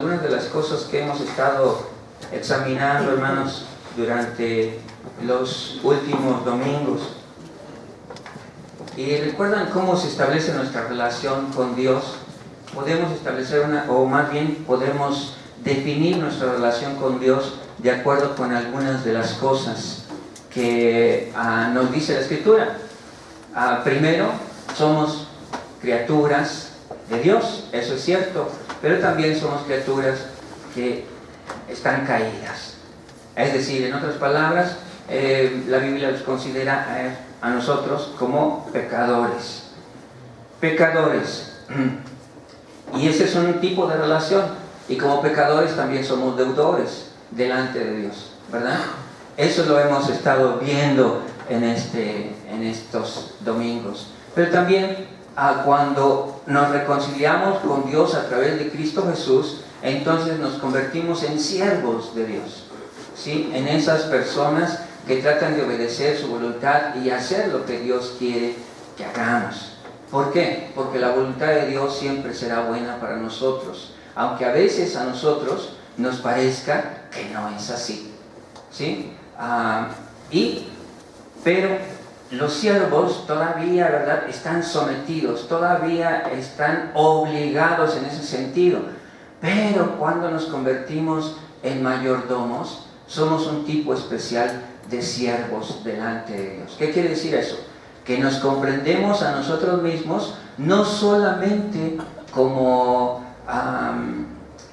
Una de las cosas que hemos estado examinando, hermanos, durante los últimos domingos, y recuerdan cómo se establece nuestra relación con Dios. Podemos establecer o más bien podemos definir nuestra relación con Dios de acuerdo con algunas de las cosas que nos dice la Escritura. Primero, somos criaturas de Dios, eso es cierto, pero también somos criaturas que están caídas. Es decir, en otras palabras, la Biblia los considera a nosotros como pecadores. Pecadores. Y ese es un tipo de relación. Y como pecadores también somos deudores delante de Dios, ¿verdad? Eso lo hemos estado viendo en estos domingos. Pero también cuando nos reconciliamos con Dios a través de Cristo Jesús, entonces nos convertimos en siervos de Dios, ¿sí? En esas personas que tratan de obedecer su voluntad y hacer lo que Dios quiere que hagamos. ¿Por qué? Porque la voluntad de Dios siempre será buena para nosotros, aunque a veces a nosotros nos parezca que no es así, ¿sí? Pero los siervos todavía, ¿verdad?, están sometidos, todavía están obligados en ese sentido. Pero cuando nos convertimos en mayordomos, somos un tipo especial de siervos delante de Dios. ¿Qué quiere decir eso? Que nos comprendemos a nosotros mismos no solamente como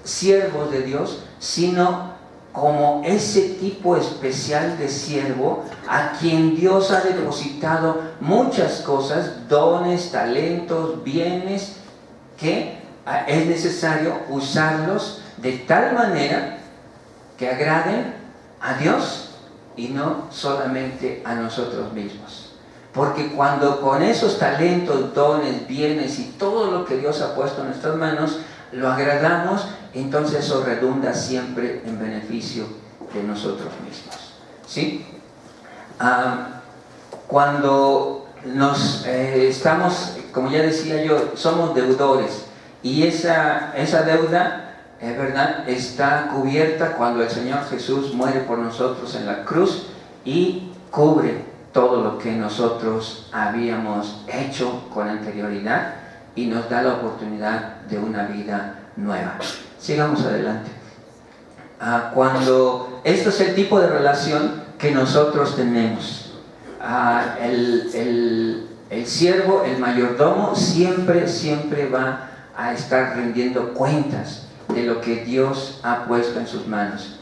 siervos de Dios, sino como ese tipo especial de siervo a quien Dios ha depositado muchas cosas, dones, talentos, bienes, que es necesario usarlos de tal manera que agraden a Dios y no solamente a nosotros mismos. Porque cuando con esos talentos, dones, bienes y todo lo que Dios ha puesto en nuestras manos, lo agradamos, entonces eso redunda siempre en beneficio de nosotros mismos, ¿sí? Cuando estamos, como ya decía yo, somos deudores, y esa deuda, ¿verdad?, está cubierta cuando el Señor Jesús muere por nosotros en la cruz y cubre todo lo que nosotros habíamos hecho con anterioridad y nos da la oportunidad de una vida nueva. Sigamos adelante. Cuando esto es el tipo de relación que nosotros tenemos, el siervo, el mayordomo, siempre va a estar rindiendo cuentas de lo que Dios ha puesto en sus manos.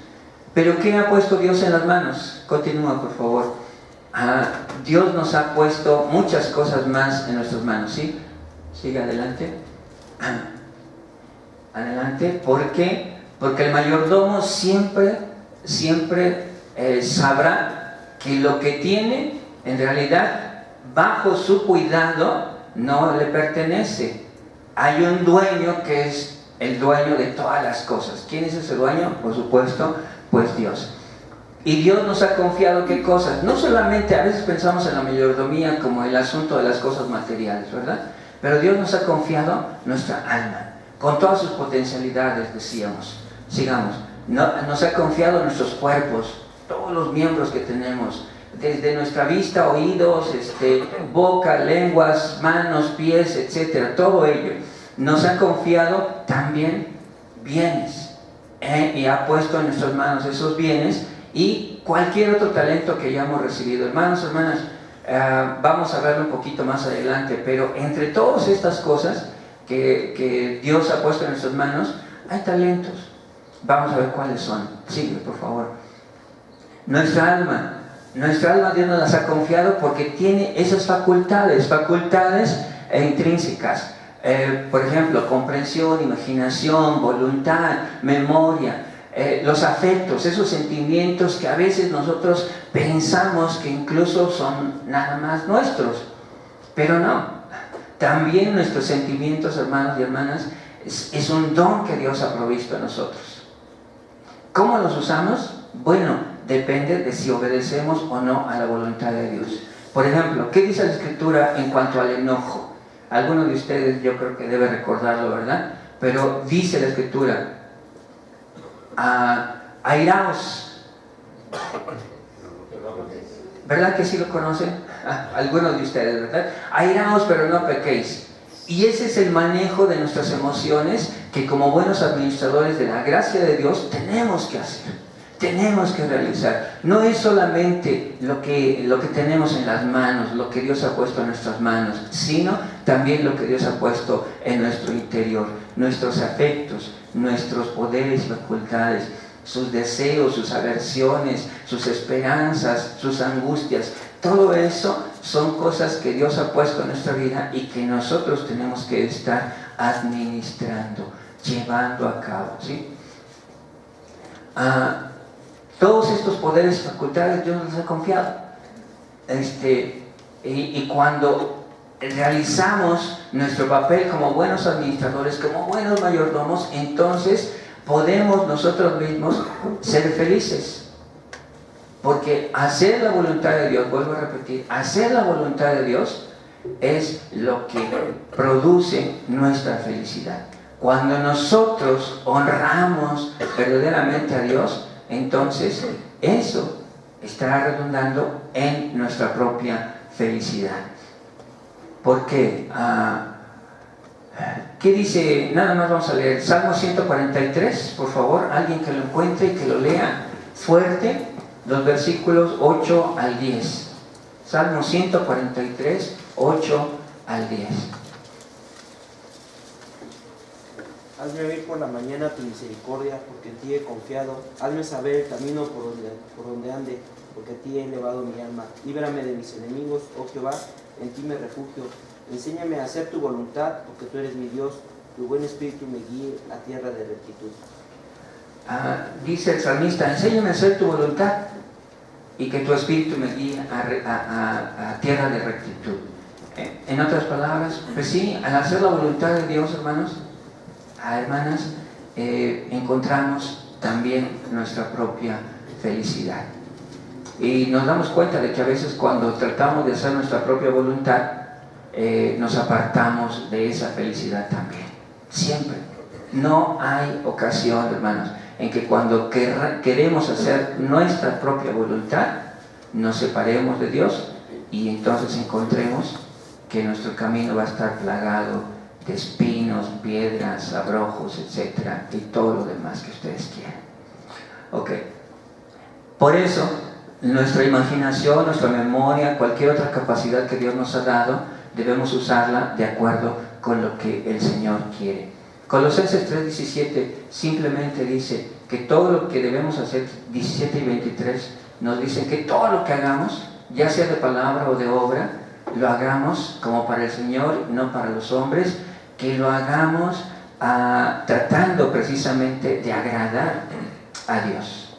¿Pero qué ha puesto Dios en las manos? Continúa, por favor. Dios nos ha puesto muchas cosas más en nuestras manos, ¿sí? Sigue adelante. Adelante. ¿Por qué? Porque el mayordomo siempre sabrá que lo que tiene, en realidad, bajo su cuidado, no le pertenece. Hay un dueño que es el dueño de todas las cosas. ¿Quién es ese dueño? Por supuesto, pues Dios. Y Dios nos ha confiado ¿qué cosas? No solamente, a veces pensamos en la mayordomía como el asunto de las cosas materiales, ¿verdad? Pero Dios nos ha confiado nuestra alma, con todas sus potencialidades, decíamos. Sigamos. Nos ha confiado nuestros cuerpos, todos los miembros que tenemos, desde nuestra vista, oídos, boca, lenguas, manos, pies, etcétera, todo ello. Nos ha confiado también bienes, y ha puesto en nuestras manos esos bienes y cualquier otro talento que hayamos recibido. Hermanos, hermanas, vamos a verlo un poquito más adelante, pero entre todas estas cosas que Dios ha puesto en nuestras manos, hay talentos. Vamos a ver cuáles son. Sigue, por favor. Nuestra alma Dios nos las ha confiado porque tiene esas facultades intrínsecas. Por ejemplo, comprensión, imaginación, voluntad, memoria, los afectos, esos sentimientos que a veces nosotros pensamos que incluso son nada más nuestros, pero no. También nuestros sentimientos, hermanos y hermanas, es un don que Dios ha provisto a nosotros. ¿Cómo los usamos? Bueno, depende de si obedecemos o no a la voluntad de Dios. Por ejemplo, ¿qué dice la Escritura en cuanto al enojo? Algunos de ustedes yo creo que debe recordarlo, ¿verdad? Pero dice la Escritura, airaos. ¿Verdad que sí lo conocen? Algunos de ustedes, ¿verdad? Airaos, pero no pequéis. Y ese es el manejo de nuestras emociones que como buenos administradores de la gracia de Dios tenemos que hacer, tenemos que realizar. No es solamente lo que tenemos en las manos, lo que Dios ha puesto en nuestras manos, sino también lo que Dios ha puesto en nuestro interior, nuestros afectos, nuestros poderes y facultades, sus deseos, sus aversiones, sus esperanzas, sus angustias. Todo eso son cosas que Dios ha puesto en nuestra vida y que nosotros tenemos que estar administrando, llevando a cabo, ¿sí? Todos estos poderes y facultades Dios nos ha confiado. Y cuando realizamos nuestro papel como buenos administradores, como buenos mayordomos, entonces podemos nosotros mismos ser felices. Porque hacer la voluntad de Dios, vuelvo a repetir, hacer la voluntad de Dios es lo que produce nuestra felicidad. Cuando nosotros honramos verdaderamente a Dios, entonces eso estará redundando en nuestra propia felicidad. ¿Por qué? ¿Qué dice? Nada más vamos a leer Salmo 143, por favor, alguien que lo encuentre y que lo lea fuerte, los versículos 8 al 10. Salmo 143, 8 al 10. Hazme oír por la mañana tu misericordia, porque en ti he confiado. Hazme saber el camino por donde ande, porque a ti he elevado mi alma. Líbrame de mis enemigos, oh Jehová, en ti me refugio. Enséñame a hacer tu voluntad, porque tú eres mi Dios. Tu buen espíritu me guíe a tierra de rectitud. Dice el salmista, enséñame a hacer tu voluntad y que tu espíritu me guíe a tierra de rectitud. En otras palabras, pues sí, al hacer la voluntad de Dios, hermanos, hermanas, encontramos también nuestra propia felicidad. Y nos damos cuenta de que a veces cuando tratamos de hacer nuestra propia voluntad, nos apartamos de esa felicidad también. Siempre. No hay ocasión, hermanos, en que cuando queremos hacer nuestra propia voluntad, nos separemos de Dios y entonces encontremos que nuestro camino va a estar plagado de espinos, piedras, abrojos, etcétera, y todo lo demás que ustedes quieran. Ok. Por eso, nuestra imaginación, nuestra memoria, cualquier otra capacidad que Dios nos ha dado, debemos usarla de acuerdo con lo que el Señor quiere. Colosenses 3:17 simplemente dice que todo lo que debemos hacer, 17 y 23, nos dicen que todo lo que hagamos, ya sea de palabra o de obra, lo hagamos como para el Señor, no para los hombres, que lo hagamos tratando precisamente de agradar a Dios.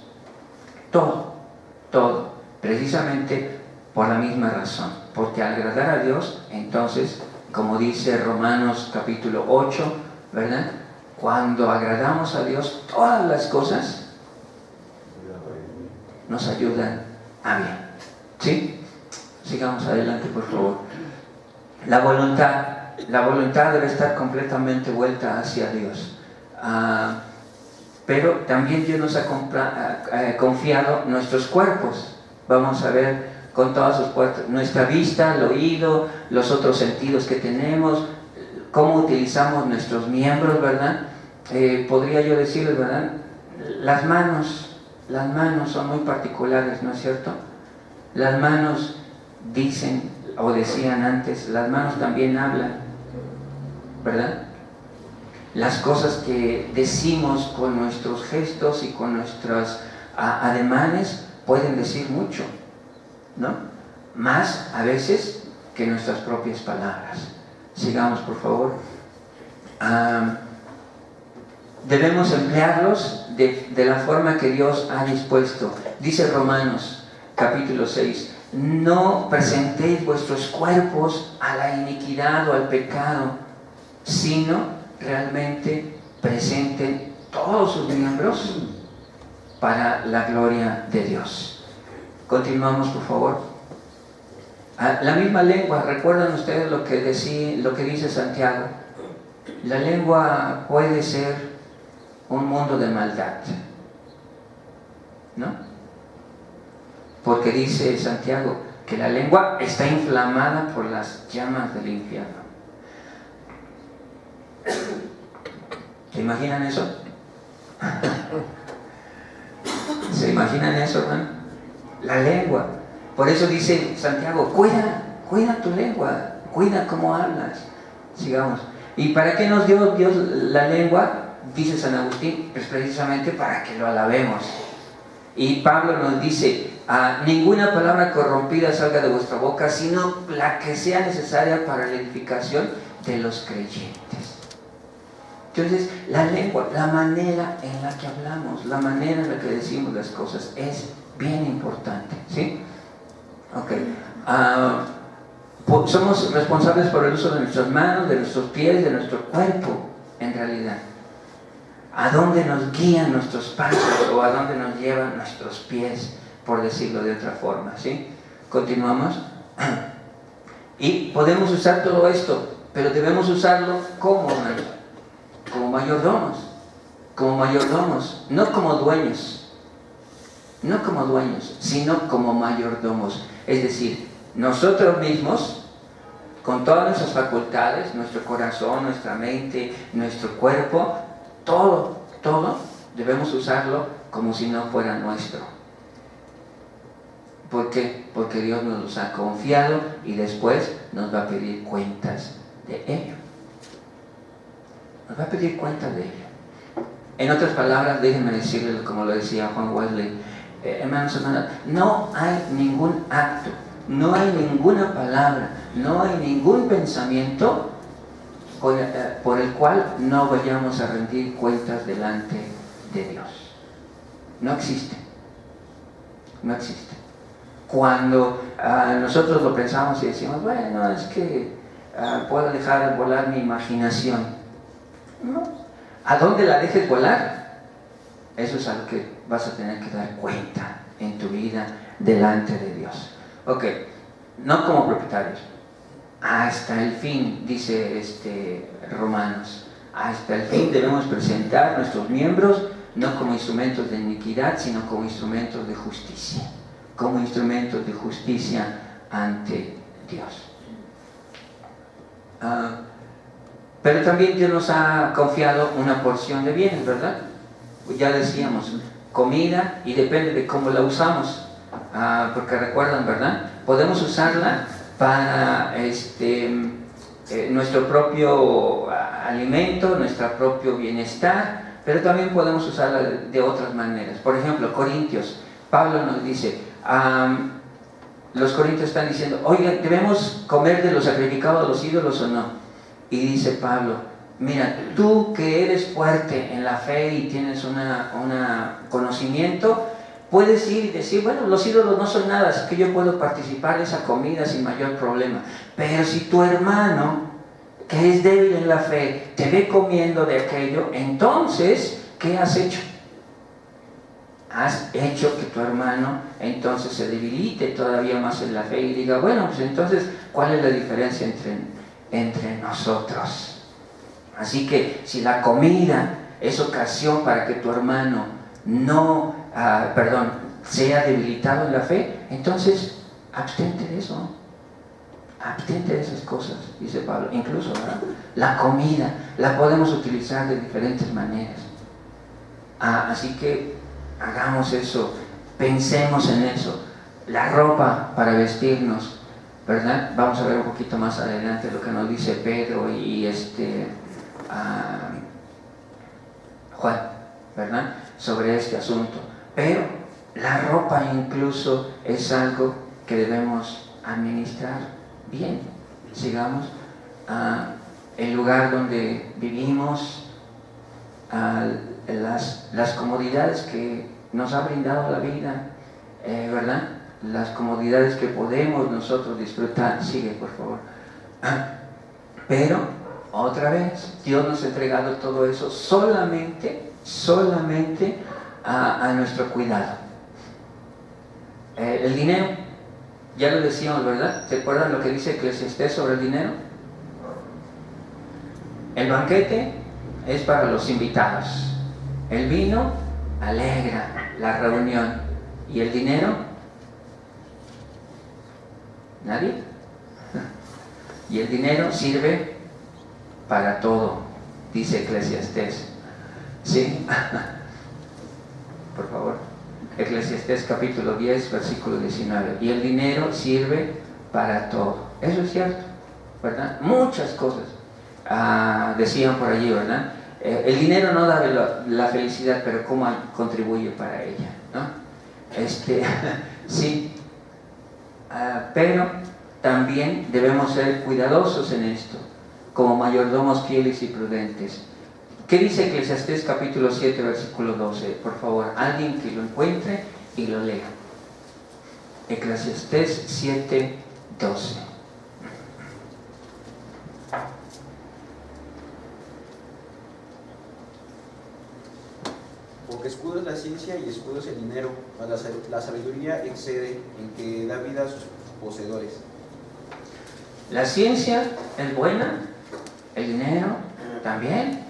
Todo, precisamente por la misma razón, porque al agradar a Dios, entonces, como dice Romanos capítulo 8, ¿verdad? Cuando agradamos a Dios, todas las cosas nos ayudan a bien. ¿Sí? Sigamos adelante, por favor. La voluntad debe estar completamente vuelta hacia Dios. Pero también Dios nos ha confiado nuestros cuerpos. Vamos a ver con todas sus puertas, nuestra vista, el oído, los otros sentidos que tenemos, cómo utilizamos nuestros miembros, ¿verdad? Podría yo decirles, ¿verdad? Las manos son muy particulares, ¿no es cierto? Las manos dicen, o decían antes, las manos también hablan, ¿verdad? Las cosas que decimos con nuestros gestos y con nuestros ademanes pueden decir mucho, ¿no? Más a veces que nuestras propias palabras. Sigamos, por favor. Debemos emplearlos de la forma que Dios ha dispuesto. Dice Romanos capítulo 6, no presentéis vuestros cuerpos a la iniquidad o al pecado, sino realmente presenten todos sus miembros para la gloria de Dios. Continuamos, por favor. La misma lengua, ¿recuerdan ustedes lo que dice Santiago? La lengua puede ser un mundo de maldad, ¿no? Porque dice Santiago que la lengua está inflamada por las llamas del infierno. ¿Se imaginan eso? ¿Se imaginan eso, hermano? La lengua. Por eso dice Santiago, cuida tu lengua, cuida cómo hablas. Sigamos. ¿Y para qué nos dio Dios la lengua? Dice San Agustín, pues precisamente para que lo alabemos. Y Pablo nos dice, ninguna palabra corrompida salga de vuestra boca, sino la que sea necesaria para la edificación de los creyentes. Entonces, la lengua, la manera en la que hablamos, la manera en la que decimos las cosas es bien importante, ¿sí? Ok. Somos responsables por el uso de nuestras manos, de nuestros pies, de nuestro cuerpo, en realidad. ¿A dónde nos guían nuestros pasos o a dónde nos llevan nuestros pies, por decirlo de otra forma, ¿sí? Continuamos. Y podemos usar todo esto, pero debemos usarlo como mayordomos, no como dueños, sino como mayordomos. Es decir, nosotros mismos, con todas nuestras facultades, nuestro corazón, nuestra mente, nuestro cuerpo, todo debemos usarlo como si no fuera nuestro. ¿Por qué? Porque Dios nos los ha confiado y después nos va a pedir cuentas de ello. Nos va a pedir cuentas de ello. En otras palabras, déjenme decirles, como lo decía Juan Wesley, hermanos, no hay ningún acto, no hay ninguna palabra, no hay ningún pensamiento por el cual no vayamos a rendir cuentas delante de Dios. No existe. Cuando nosotros lo pensamos y decimos, bueno, es que puedo dejar volar mi imaginación. No. ¿A dónde la dejes volar? Eso es algo que vas a tener que dar cuenta en tu vida delante de Dios. Ok, no como propietarios. Hasta el fin, dice Romanos, hasta el fin debemos presentar nuestros miembros no como instrumentos de iniquidad, sino como instrumentos de justicia. Como instrumentos de justicia ante Dios. Pero también Dios nos ha confiado una porción de bienes, ¿verdad? Ya decíamos, comida, y depende de cómo la usamos. Porque recuerdan, ¿verdad? Podemos usarla para nuestro propio alimento, nuestro propio bienestar, pero también podemos usarla de otras maneras. Por ejemplo, Corintios, Pablo nos dice, los corintios están diciendo, oigan, ¿debemos comer de lo sacrificado a los ídolos o no? Y dice Pablo, mira, tú que eres fuerte en la fe y tienes un conocimiento, puedes ir y decir, bueno, los ídolos no son nada, así que yo puedo participar de esa comida sin mayor problema. Pero si tu hermano, que es débil en la fe, te ve comiendo de aquello, entonces, ¿qué has hecho? Has hecho que tu hermano entonces se debilite todavía más en la fe y diga, bueno, pues entonces, ¿cuál es la diferencia entre nosotros? Así que si la comida es ocasión para que tu hermano sea debilitado en la fe, entonces abstente de eso, abstente de esas cosas, dice Pablo. Incluso, ¿verdad? La comida la podemos utilizar de diferentes maneras. Así que hagamos eso, pensemos en eso. La ropa para vestirnos, ¿verdad? Vamos a ver un poquito más adelante lo que nos dice Pedro y Juan, ¿verdad? Sobre este asunto. Pero la ropa incluso es algo que debemos administrar bien. Sigamos. El lugar donde vivimos, las comodidades que nos ha brindado la vida, ¿verdad? Las comodidades que podemos nosotros disfrutar. Sigue, por favor. Pero, otra vez, Dios nos ha entregado todo eso solamente a nuestro cuidado. El dinero, ya lo decíamos, ¿verdad? ¿Se acuerdan lo que dice Eclesiastés sobre el dinero? El banquete es para los invitados. El vino alegra la reunión. ¿Y el dinero? ¿Nadie? Y el dinero sirve para todo, dice Eclesiastés. ¿Sí? Por favor. Eclesiastés capítulo 10, versículo 19. Y el dinero sirve para todo. Eso es cierto, ¿verdad? Muchas cosas. Decían por allí, ¿verdad? El dinero no da la felicidad, pero cómo contribuye para ella, ¿no? Sí. Pero también debemos ser cuidadosos en esto, como mayordomos fieles y prudentes. ¿Qué dice Eclesiastés capítulo 7, versículo 12? Por favor, alguien que lo encuentre y lo lea. Eclesiastés 7, 12. Porque escudo es la ciencia y escudo es el dinero, mas la sabiduría excede en que da vida a sus poseedores. La ciencia es buena, el dinero también,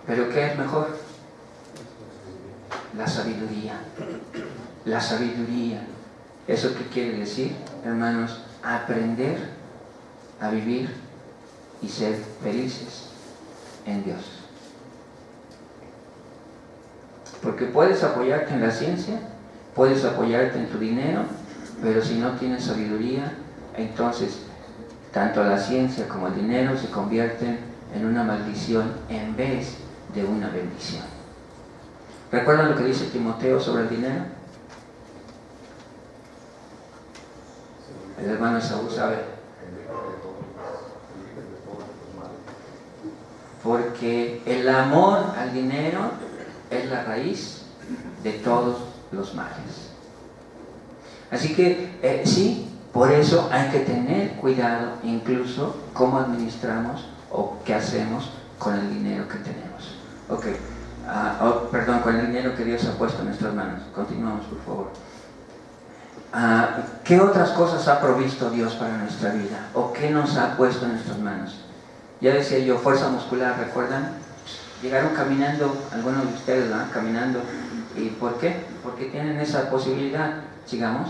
pero ¿qué es mejor? La sabiduría. La sabiduría. ¿Eso qué quiere decir, hermanos? Aprender a vivir y ser felices en Dios. Porque puedes apoyarte en la ciencia, puedes apoyarte en tu dinero, pero si no tienes sabiduría, entonces tanto la ciencia como el dinero se convierten en una maldición en vez de una bendición. ¿Recuerdan lo que dice Timoteo sobre el dinero? El hermano Esaú sabe. Porque el amor al dinero es la raíz de todos los males. Así que sí, por eso hay que tener cuidado incluso cómo administramos o qué hacemos con el dinero que tenemos. Con el dinero que Dios ha puesto en nuestras manos. Continuamos, por favor. ¿Qué otras cosas ha provisto Dios para nuestra vida? ¿O qué nos ha puesto en nuestras manos? Ya decía yo, fuerza muscular, ¿recuerdan? Llegaron caminando, algunos de ustedes, ¿no? Caminando. ¿Y por qué? Porque tienen esa posibilidad. Sigamos.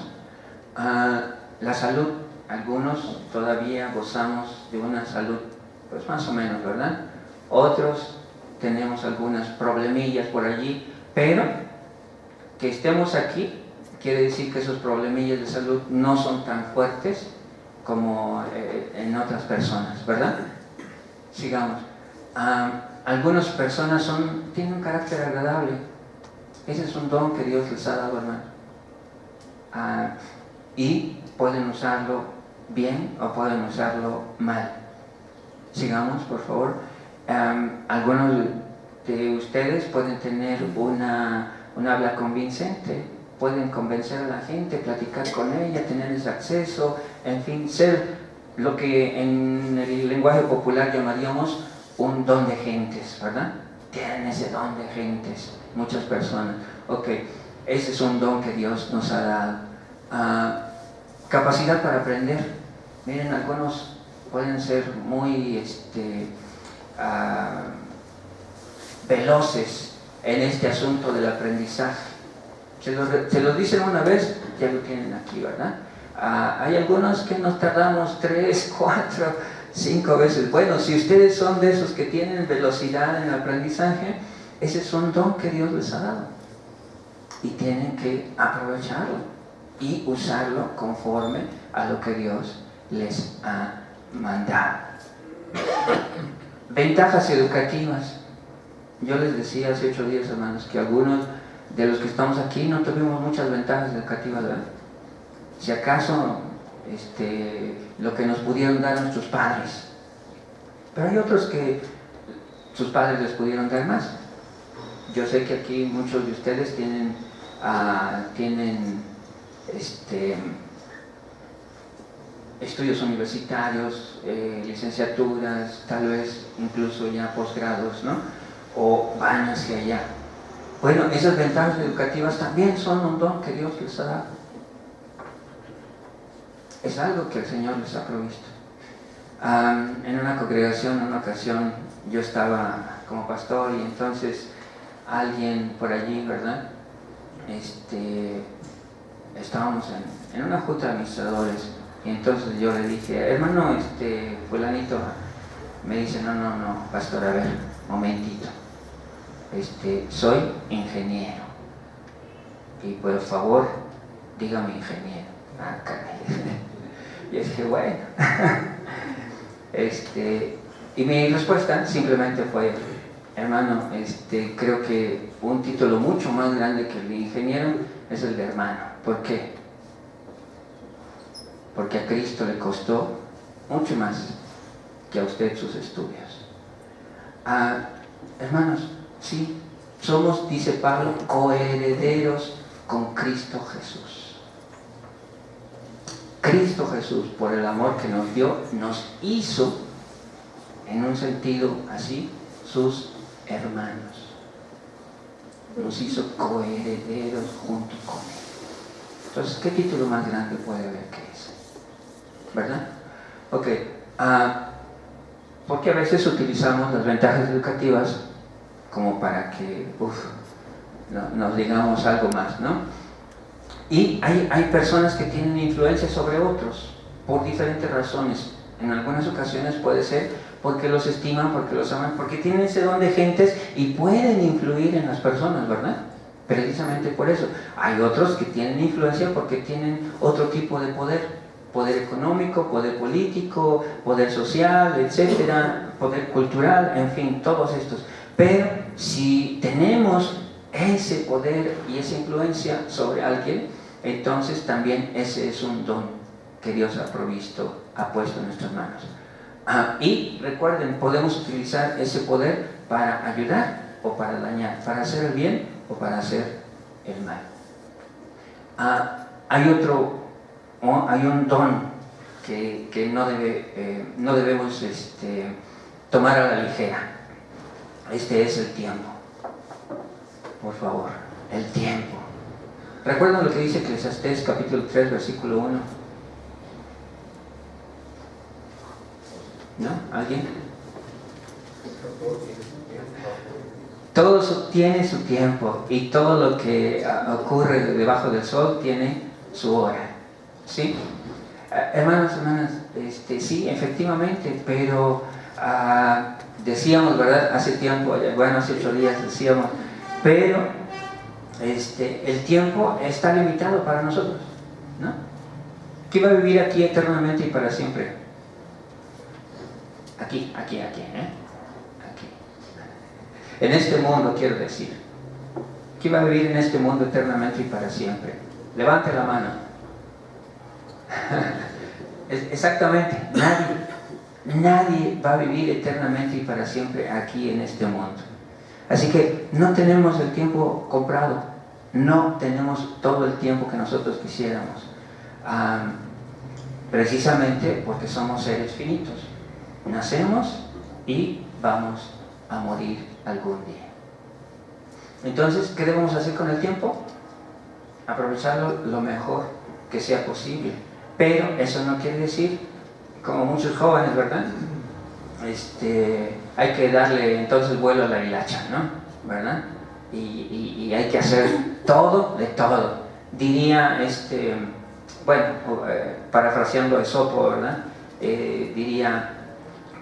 La salud, algunos todavía gozamos de una salud, pues más o menos, ¿verdad? Otros tenemos algunas problemillas por allí, pero que estemos aquí quiere decir que esos problemillas de salud no son tan fuertes como en otras personas, ¿verdad? Sigamos. Algunas personas tienen un carácter agradable. Ese es un don que Dios les ha dado, hermano. Y pueden usarlo bien o pueden usarlo mal. Sigamos, por favor. Algunos de ustedes pueden tener una habla convincente, pueden convencer a la gente, platicar con ella, tenerles acceso, en fin, ser lo que en el lenguaje popular llamaríamos un don de gentes, ¿verdad? Tienen ese don de gentes, muchas personas. Ese es un don que Dios nos ha dado. Capacidad para aprender. Miren, algunos pueden ser muy veloces en este asunto del aprendizaje. Se los dicen una vez, ya lo tienen aquí, ¿verdad? Hay algunos que nos tardamos 3, 4, 5 veces. Bueno, si ustedes son de esos que tienen velocidad en el aprendizaje, ese es un don que Dios les ha dado y tienen que aprovecharlo y usarlo conforme a lo que Dios les ha mandado. Ventajas educativas. Yo les decía hace 8 días, hermanos, que algunos de los que estamos aquí no tuvimos muchas ventajas educativas, ¿verdad? Si acaso lo que nos pudieron dar nuestros padres, pero hay otros que sus padres les pudieron dar más. Yo sé que aquí muchos de ustedes tienen estudios universitarios, licenciaturas, tal vez incluso ya posgrados, ¿no? O van hacia allá. Bueno, esas ventajas educativas también son un don que Dios les ha dado. Es algo que el Señor les ha provisto. En una congregación, en una ocasión, yo estaba como pastor y entonces alguien por allí, ¿verdad? estábamos en una junta de administradores, y entonces yo le dije, hermano, fulanito, me dice, no, pastor, a ver, momentito, soy ingeniero, y por favor, dígame ingeniero. Ah, caray. Y es que bueno. Y mi respuesta simplemente fue, hermano, creo que un título mucho más grande que el de ingeniero es el de hermano. ¿Por qué? Porque a Cristo le costó mucho más que a usted sus estudios. Hermanos, sí, somos, dice Pablo, coherederos con Cristo Jesús. Cristo Jesús, por el amor que nos dio, nos hizo, en un sentido así, sus hermanos. Nos hizo coherederos junto con Él. Entonces, ¿qué título más grande puede haber que ese? ¿Verdad? Ok. Porque a veces utilizamos las ventajas educativas como para que nos digamos algo más, ¿no? Y hay personas que tienen influencia sobre otros por diferentes razones. En algunas ocasiones puede ser porque los estiman, porque los aman, porque tienen ese don de gentes y pueden influir en las personas, ¿verdad? Precisamente por eso. Hay otros que tienen influencia porque tienen otro tipo de poder. Poder económico, poder político, poder social, etcétera, poder cultural, en fin, todos estos. Pero si tenemos ese poder y esa influencia sobre alguien, entonces también ese es un don que Dios ha provisto, ha puesto en nuestras manos. Y recuerden, podemos utilizar ese poder para ayudar o para dañar, para hacer el bien o para hacer el mal. Hay un don que no debemos tomar a la ligera. Es el tiempo. Por favor, el tiempo. ¿Recuerdan lo que dice Eclesiastés capítulo 3, versículo 1? ¿No? ¿Alguien? Todo tiene su tiempo y todo lo que ocurre debajo del sol tiene su hora. ¿Sí? Hermanos, hermanas, sí, efectivamente, pero decíamos, ¿verdad? Hace tiempo, bueno, hace 8 días decíamos, pero el tiempo está limitado para nosotros, ¿no? ¿Quién va a vivir aquí eternamente y para siempre? Aquí, Aquí. En este mundo, quiero decir. ¿Quién va a vivir en este mundo eternamente y para siempre? Levante la mano. Exactamente, nadie va a vivir eternamente y para siempre aquí en este mundo. Así que no tenemos el tiempo comprado, no tenemos todo el tiempo que nosotros quisiéramos, precisamente porque somos seres finitos. Nacemos y vamos a morir algún día. Entonces, ¿qué debemos hacer con el tiempo? Aprovecharlo lo mejor que sea posible. Pero eso no quiere decir, como muchos jóvenes, ¿verdad? Hay que darle entonces vuelo a la hilacha, ¿no? ¿Verdad? Y hay que hacer todo de todo. Diría, parafraseando a Esopo, ¿verdad? Diría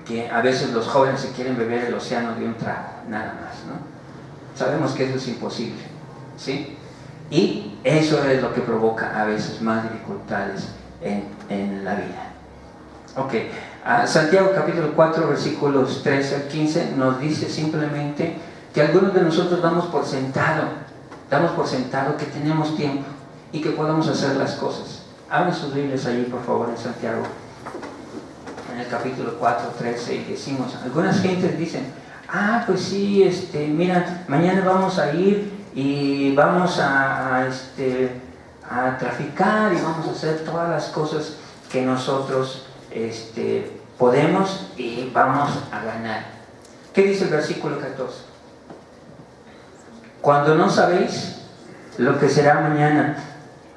que a veces los jóvenes se quieren beber el océano de un trago, nada más, ¿no? Sabemos que eso es imposible, ¿sí? Y eso es lo que provoca a veces más dificultades en la vida. Ok, Santiago capítulo 4 versículos 13 al 15 nos dice simplemente que algunos de nosotros damos por sentado que tenemos tiempo y que podemos hacer las cosas. Abran sus Biblias allí, por favor, en Santiago, en el capítulo 4, 13, y decimos, algunas gentes dicen, pues sí, mira, mañana vamos a ir y vamos a traficar y vamos a hacer todas las cosas que nosotros podemos y vamos a ganar. ¿Qué dice el versículo 14? Cuando no sabéis lo que será mañana,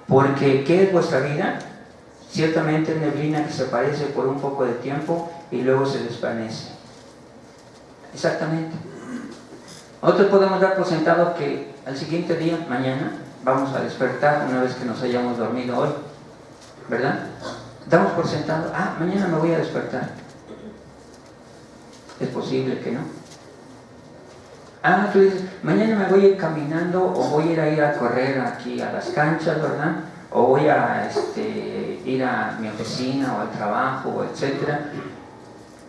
porque ¿qué es vuestra vida? Ciertamente es neblina que se aparece por un poco de tiempo y luego se desvanece. Exactamente. Nosotros podemos dar por sentado que al siguiente día, mañana, vamos a despertar una vez que nos hayamos dormido hoy, ¿verdad? Damos por sentado, mañana me voy a despertar. Es posible que no. Tú dices, mañana me voy a ir caminando o voy a ir a correr aquí a las canchas, ¿verdad? O voy a ir a mi oficina o al trabajo, o etcétera.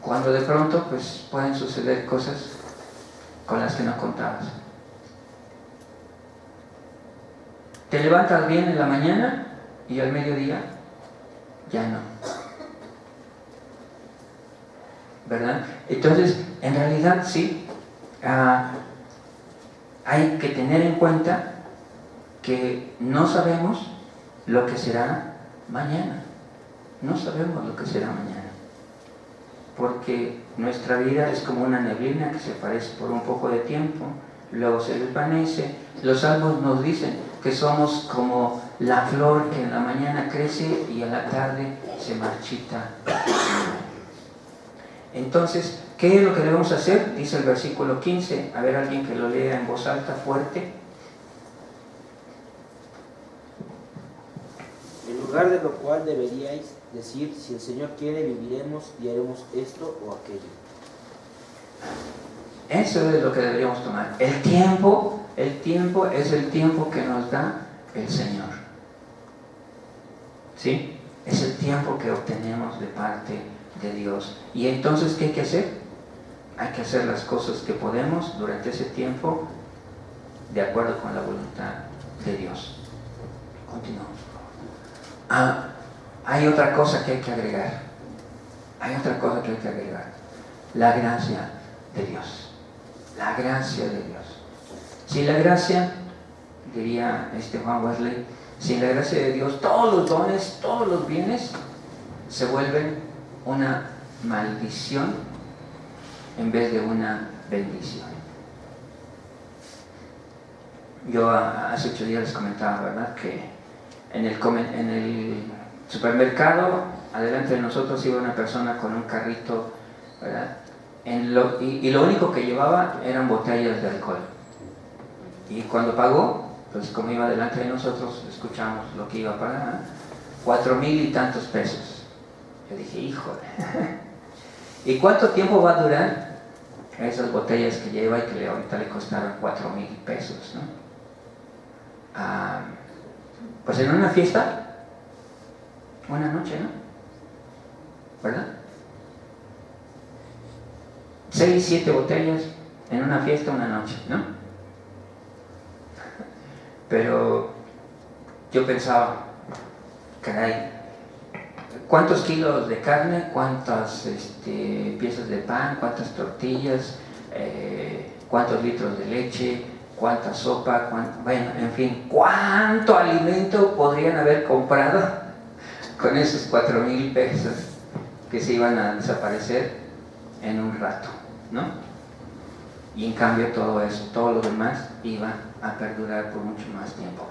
Cuando de pronto pues pueden suceder cosas con las que no contabas. Te levantas bien en la mañana y al mediodía ya no, ¿verdad? Entonces, en realidad sí, hay que tener en cuenta que no sabemos lo que será mañana. No sabemos lo que será mañana. Porque nuestra vida es como una neblina que se aparece por un poco de tiempo, luego se desvanece. Los salmos nos dicen que somos como la flor que en la mañana crece y a la tarde se marchita. Entonces, ¿qué es lo que debemos hacer? Dice el versículo 15. A ver, alguien que lo lea en voz alta, fuerte. En lugar de lo cual deberíais decir, si el Señor quiere, viviremos y haremos esto o aquello. Eso es lo que deberíamos tomar. El tiempo es el tiempo que nos da el Señor. ¿Sí? Es el tiempo que obtenemos de parte de Dios. Y entonces, ¿qué hay que hacer? Hay que hacer las cosas que podemos durante ese tiempo de acuerdo con la voluntad de Dios. Continuamos. Hay otra cosa que hay que agregar. La gracia de Dios. La gracia de Dios. Sin la gracia, diría Juan Wesley, sin la gracia de Dios, todos los dones, todos los bienes se vuelven una maldición en vez de una bendición. Yo hace 8 días les comentaba, ¿verdad?, que en el supermercado, adelante de nosotros iba una persona con un carrito, ¿verdad? Y lo único que llevaba eran botellas de alcohol. Y cuando pagó, pues como iba delante de nosotros, escuchamos lo que iba a pagar, 4,000 y tantos pesos. Yo dije, híjole. ¿Y cuánto tiempo va a durar esas botellas que lleva y que ahorita le costaron 4,000 pesos, ¿no? Pues en una fiesta, una noche, ¿no? ¿Verdad? 6, 7 botellas en una fiesta, una noche, ¿no? Pero yo pensaba, caray, ¿cuántos kilos de carne? ¿Cuántas piezas de pan? ¿Cuántas tortillas? ¿Cuántos litros de leche? ¿Cuánta sopa? Bueno, en fin, ¿cuánto alimento podrían haber comprado con esos 4,000 pesos que se iban a desaparecer en un rato, ¿no? Y en cambio todo eso, todo lo demás iba a perdurar por mucho más tiempo.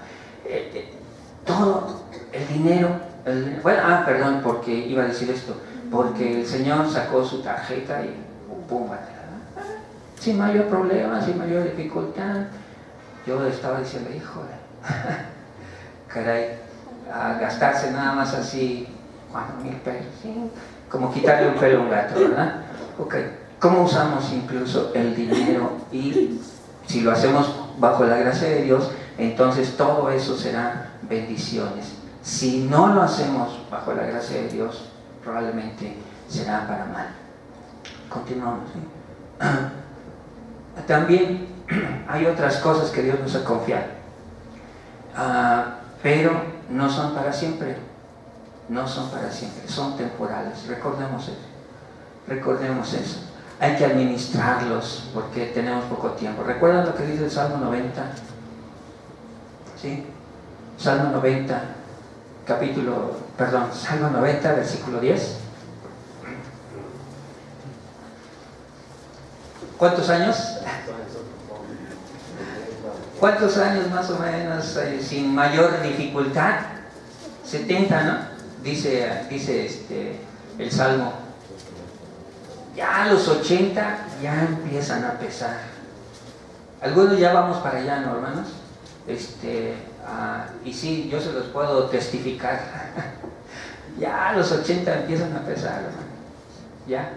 Todo el dinero, perdón, porque iba a decir esto, porque el Señor sacó su tarjeta y pum, sin mayor problema, sin mayor dificultad. Yo estaba diciendo, híjole, caray, a gastarse nada más así 4,000 pesos, ¿sí? Como quitarle un pelo a un gato, ¿verdad? Ok, ¿cómo usamos incluso el dinero? Y si lo hacemos bajo la gracia de Dios, entonces todo eso será bendiciones. Si no lo hacemos bajo la gracia de Dios, probablemente será para mal. Continuamos, ¿sí? También hay otras cosas que Dios nos ha confiado, pero no son para siempre. No son para siempre, son temporales. Recordemos eso. Hay que administrarlos porque tenemos poco tiempo. ¿Recuerdan lo que dice el Salmo 90? ¿Sí? Salmo 90, Salmo 90, versículo 10. ¿Cuántos años? ¿Cuántos años más o menos sin mayor dificultad? 70, ¿no? Dice el Salmo. Ya a los 80 ya empiezan a pesar. Algunos ya vamos para allá, ¿no, hermanos? Y sí, yo se los puedo testificar. Ya a los 80 empiezan a pesar, hermano. Ya.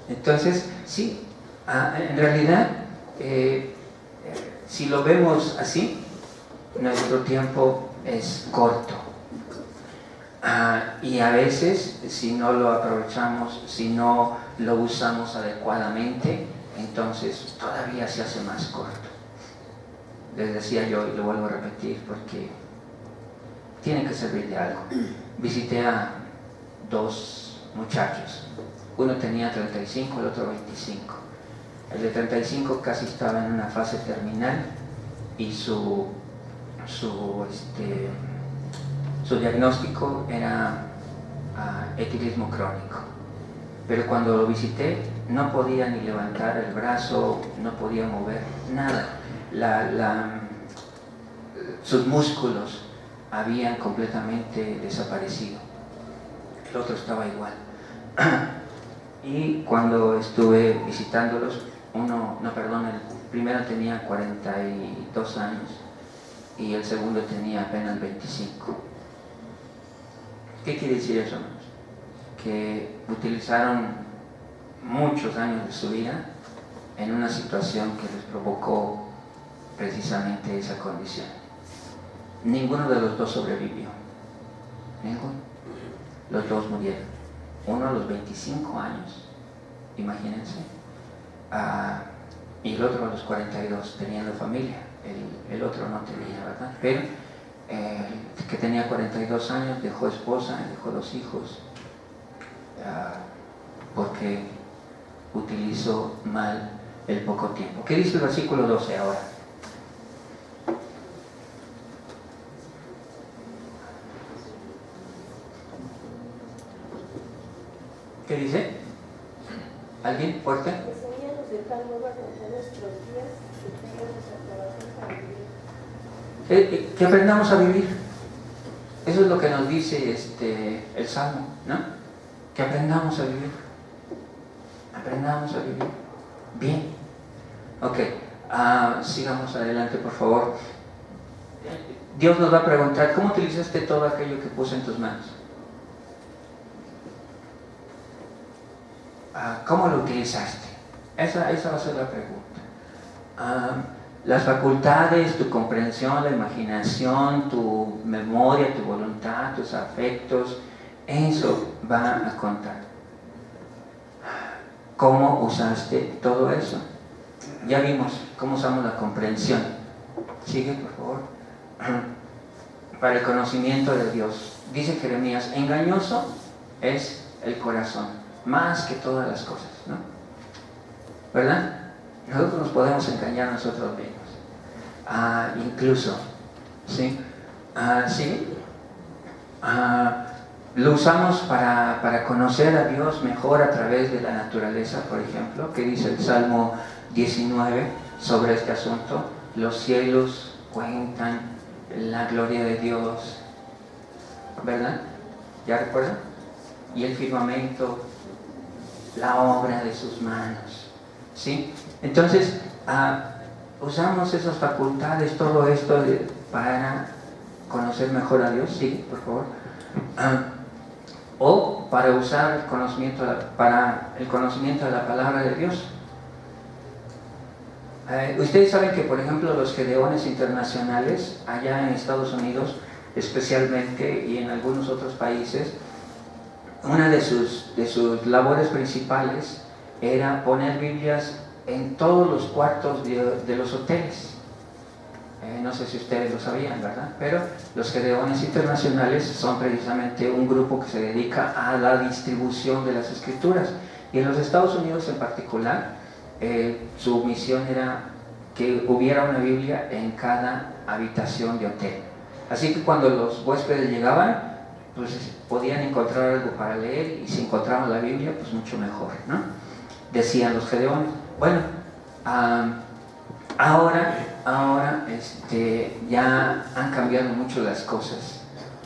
Entonces, sí, en realidad, si lo vemos así, nuestro tiempo es corto. Y a veces, si no lo aprovechamos, si no lo usamos adecuadamente, entonces todavía se hace más corto. Les decía yo, y lo vuelvo a repetir, porque tiene que servir de algo. Visité a 2 muchachos. Uno tenía 35, el otro 25. El de 35 casi estaba en una fase terminal y su diagnóstico era etilismo crónico. Pero cuando lo visité no podía ni levantar el brazo, no podía mover nada. Sus músculos habían completamente desaparecido. El otro estaba igual. Y cuando estuve visitándolos, el primero tenía 42 años y el segundo tenía apenas 25. ¿Qué quiere decir eso, hermanos? Que utilizaron muchos años de su vida en una situación que les provocó precisamente esa condición. Ninguno de los dos sobrevivió. Ninguno. Los dos murieron. Uno a los 25 años, imagínense, y el otro a los 42, teniendo familia. El otro no tenía, ¿verdad? Pero el que tenía 42 años dejó esposa, dejó 2 hijos, porque utilizó mal el poco tiempo. ¿Qué dice el versículo 12 ahora? ¿Qué dice? ¿Alguien fuerte? Enséñanos de tal modo a contar nuestros días que tengamos aprobación para vivir. Que aprendamos a vivir. Eso es lo que nos dice el Salmo, ¿no? Que aprendamos a vivir. Aprendamos a vivir bien. Ok, sigamos adelante, por favor. Dios nos va a preguntar, ¿cómo utilizaste todo aquello que puse en tus manos? ¿Cómo lo utilizaste? Esa va a ser la pregunta. Las facultades, tu comprensión, la imaginación, tu memoria, tu voluntad, tus afectos, eso va a contar. ¿Cómo usaste todo eso? Ya vimos cómo usamos la comprensión. Sigue, por favor. Para el conocimiento de Dios. Dice Jeremías, engañoso es el corazón, más que todas las cosas, ¿no? ¿Verdad? Nosotros nos podemos engañar a nosotros mismos. Incluso, ¿sí? Lo usamos para conocer a Dios mejor a través de la naturaleza, por ejemplo, que dice el Salmo 19 sobre este asunto. Los cielos cuentan la gloria de Dios, ¿verdad? ¿Ya recuerdan? Y el firmamento, la obra de sus manos, ¿sí? Entonces, usamos esas facultades, todo esto para conocer mejor a Dios, sí, por favor. O para usar el conocimiento, para el conocimiento de la palabra de Dios. Ustedes saben que, por ejemplo, los Gedeones internacionales, allá en Estados Unidos especialmente y en algunos otros países, una de sus labores principales era poner Biblias en todos los cuartos de los hoteles. No sé si ustedes lo sabían, ¿verdad? Pero los Gedeones internacionales son precisamente un grupo que se dedica a la distribución de las escrituras. Y en los Estados Unidos en particular, su misión era que hubiera una Biblia en cada habitación de hotel. Así que cuando los huéspedes llegaban, pues podían encontrar algo para leer, y si encontraban la Biblia, pues mucho mejor, ¿no? Decían los Gedeones. Bueno, ahora ya han cambiado mucho las cosas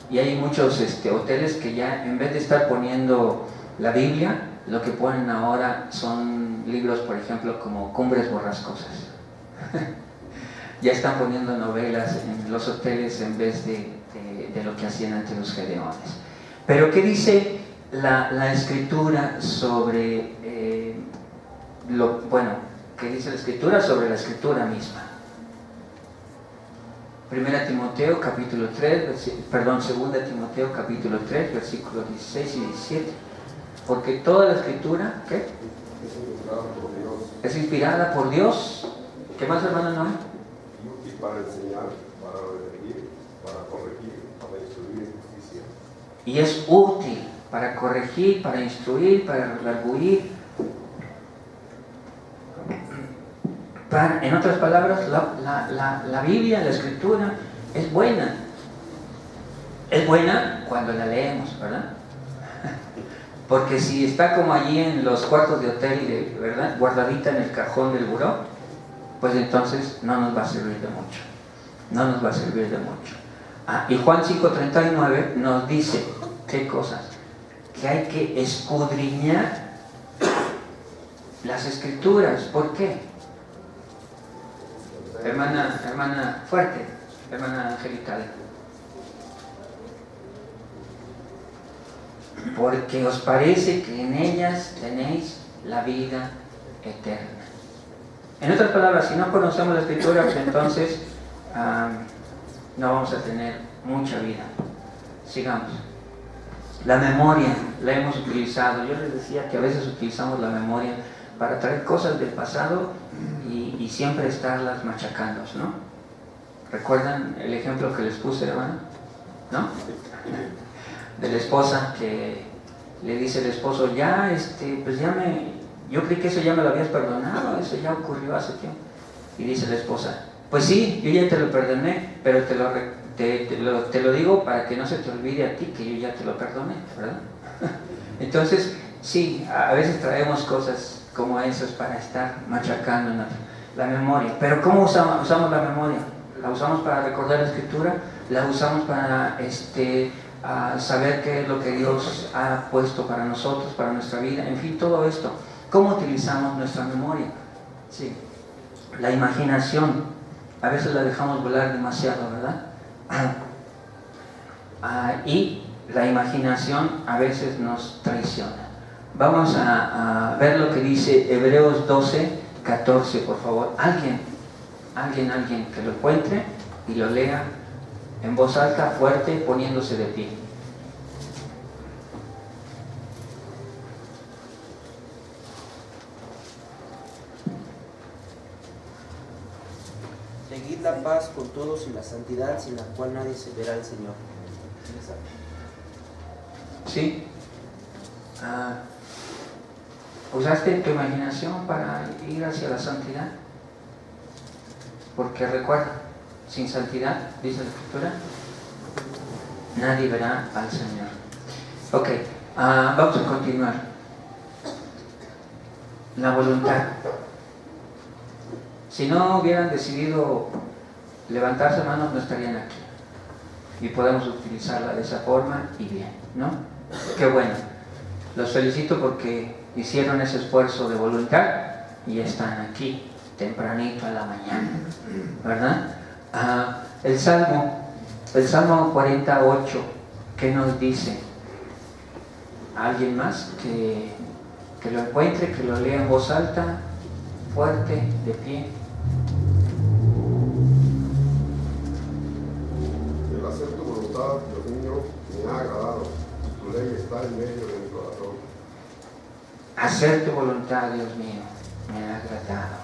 y hay muchos hoteles que ya, en vez de estar poniendo la Biblia, lo que ponen ahora son libros, por ejemplo, como Cumbres Borrascosas. ya están poniendo novelas en los hoteles en vez de lo que hacían antes los gedeones. Pero ¿qué dice la Escritura sobre ¿qué dice la Escritura sobre la Escritura misma? 2 Timoteo capítulo 3, 2 Timoteo capítulo 3, versículos 16 y 17. Porque toda la Escritura, ¿qué? Es inspirada por Dios. ¿Qué más, hermano Noé? Y para enseñar, para redarguir, para corregir, para instruir en justicia. Y es útil para corregir, para instruir, para redarguir. En otras palabras, la Biblia, la Escritura, es buena. Es buena cuando la leemos, ¿verdad? Porque si está como allí en los cuartos de hotel, ¿verdad?, guardadita en el cajón del buró, pues entonces no nos va a servir de mucho. No nos va a servir de mucho. Y Juan 5:39 nos dice, ¿qué cosas? Que hay que escudriñar las Escrituras. ¿Por qué? Hermana fuerte, hermana angelical. Porque os parece que en ellas tenéis la vida eterna. En otras palabras, si no conocemos la Escritura, pues entonces no vamos a tener mucha vida. Sigamos. La memoria la hemos utilizado. Yo les decía que a veces utilizamos la memoria para traer cosas del pasado y siempre estarlas machacando, ¿no? ¿Recuerdan el ejemplo que les puse, hermano? ¿No? De la esposa que le dice el esposo, yo creí que eso ya me lo habías perdonado, eso ya ocurrió hace tiempo. Y dice la esposa, pues sí, yo ya te lo perdoné, pero te lo digo para que no se te olvide a ti que yo ya te lo perdoné, ¿verdad? Entonces, sí, a veces traemos cosas como esas para estar machacando la memoria. Pero ¿cómo usamos la memoria? ¿La usamos para recordar la Escritura? ¿La usamos para saber qué es lo que Dios ha puesto para nosotros, para nuestra vida? En fin, todo esto. ¿Cómo utilizamos nuestra memoria? Sí. La imaginación, a veces la dejamos volar demasiado, ¿verdad? Y la imaginación a veces nos traiciona. Vamos a ver lo que dice Hebreos 12:14, por favor. Alguien que lo encuentre y lo lea en voz alta, fuerte, poniéndose de pie. Seguid la paz con todos y la santidad, sin la cual nadie se verá al Señor. ¿Sí? ¿Usaste tu imaginación para ir hacia la santidad? Porque recuerda, sin santidad, dice la Escritura, nadie verá al Señor. Ok, vamos a continuar. La voluntad. Si no hubieran decidido levantarse, hermanos, no estarían aquí. Y podemos utilizarla de esa forma y bien, ¿no? Qué bueno. Los felicito porque hicieron ese esfuerzo de voluntad y están aquí tempranito a la mañana, ¿verdad? El Salmo 48, ¿qué nos dice? ¿Alguien más que lo encuentre, que lo lea en voz alta, fuerte, de pie? El hacer tu voluntad, Dios mío, me ha agradado. Tu ley está en medio de mi corazón. Hacer tu voluntad, Dios mío, me ha agradado.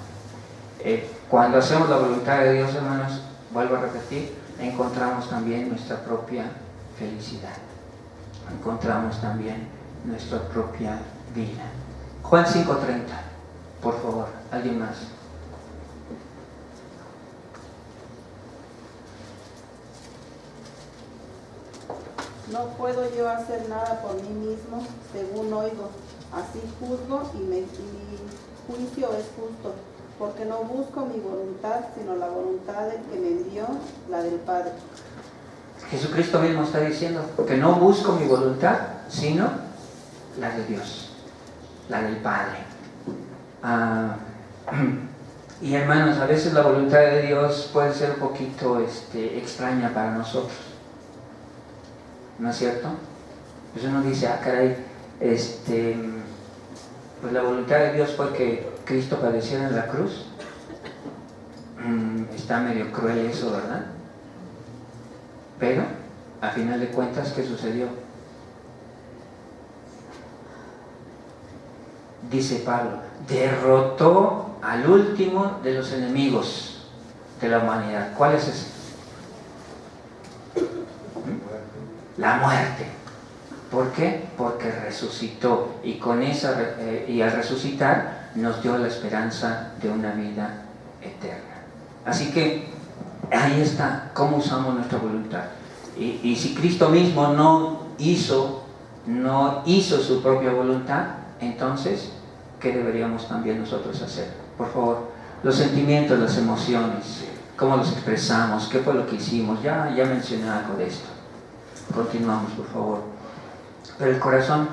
Cuando hacemos la voluntad de Dios, hermanos, vuelvo a repetir, encontramos también nuestra propia felicidad. Encontramos también nuestra propia vida. Juan 5:30, por favor, ¿alguien más? No puedo yo hacer nada por mí mismo, según oigo. Así juzgo y mi juicio es justo, porque no busco mi voluntad, sino la voluntad del que me envió, la del Padre. Jesucristo mismo está diciendo que no busco mi voluntad, sino la de Dios, la del Padre. Y hermanos, a veces la voluntad de Dios puede ser un poquito extraña para nosotros. ¿No es cierto? Pues uno dice, caray, pues la voluntad de Dios fue que Cristo padeciera en la cruz. Está medio cruel eso, ¿verdad? Pero, a final de cuentas, ¿qué sucedió? Dice Pablo, derrotó al último de los enemigos de la humanidad. ¿Cuál es ese? La muerte. ¿Por qué? Porque resucitó, y con esa y al resucitar nos dio la esperanza de una vida eterna. Así que ahí está cómo usamos nuestra voluntad. Y si Cristo mismo no hizo su propia voluntad, entonces, ¿qué deberíamos también nosotros hacer? Por favor, los sentimientos, las emociones, cómo los expresamos, qué fue lo que hicimos. Ya mencioné algo de esto. Continuamos, por favor. Pero el corazón.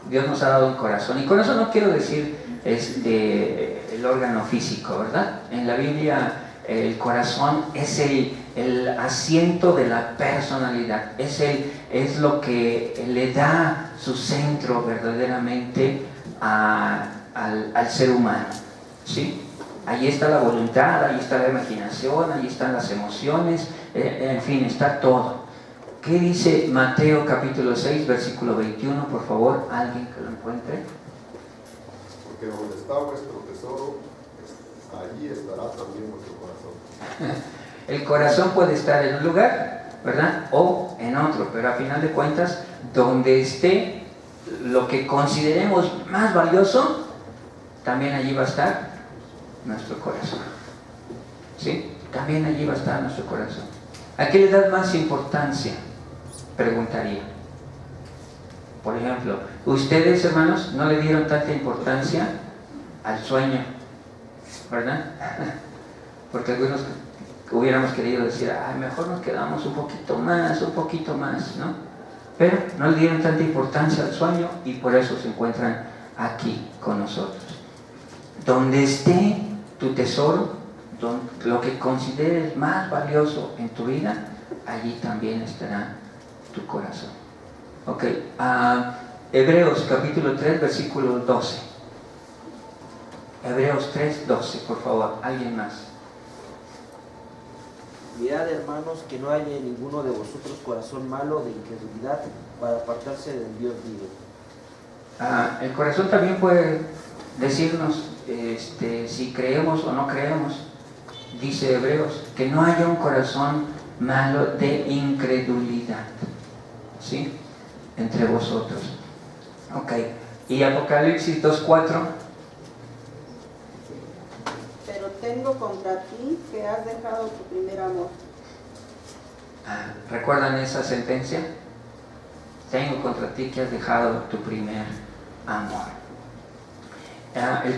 Dios nos ha dado un corazón. Y corazón no quiero decir el órgano físico, ¿verdad? En la Biblia el corazón es el asiento de la personalidad, es lo que le da su centro verdaderamente al ser humano, ¿sí? Allí está la voluntad, allí está la imaginación, allí están las emociones, en fin, está todo. ¿Qué dice Mateo capítulo 6, versículo 21? Por favor, alguien que lo encuentre. Porque donde está vuestro tesoro, allí estará también vuestro corazón. El corazón puede estar en un lugar, ¿verdad? O en otro, pero a final de cuentas, donde esté lo que consideremos más valioso, también allí va a estar nuestro corazón. ¿Sí? También allí va a estar nuestro corazón. ¿A qué le das más importancia? Preguntaría. Por ejemplo, ustedes, hermanos, no le dieron tanta importancia al sueño, ¿verdad? Porque algunos hubiéramos querido decir, mejor nos quedamos un poquito más, ¿no? Pero no le dieron tanta importancia al sueño y por eso se encuentran aquí con nosotros. Donde esté tu tesoro, lo que consideres más valioso en tu vida, allí también estará tu corazón. Ok, Hebreos capítulo 3, versículo 12. Hebreos 3, 12, por favor, alguien más. Mirad, hermanos, que no haya en ninguno de vosotros corazón malo de incredulidad para apartarse del Dios vivo. El corazón también puede decirnos si creemos o no creemos. Dice Hebreos, que no haya un corazón malo de incredulidad, ¿sí? Entre vosotros. Ok, y Apocalipsis 2:4. Pero tengo contra ti que has dejado tu primer amor. ¿Recuerdan esa sentencia? Tengo contra ti que has dejado tu primer amor. El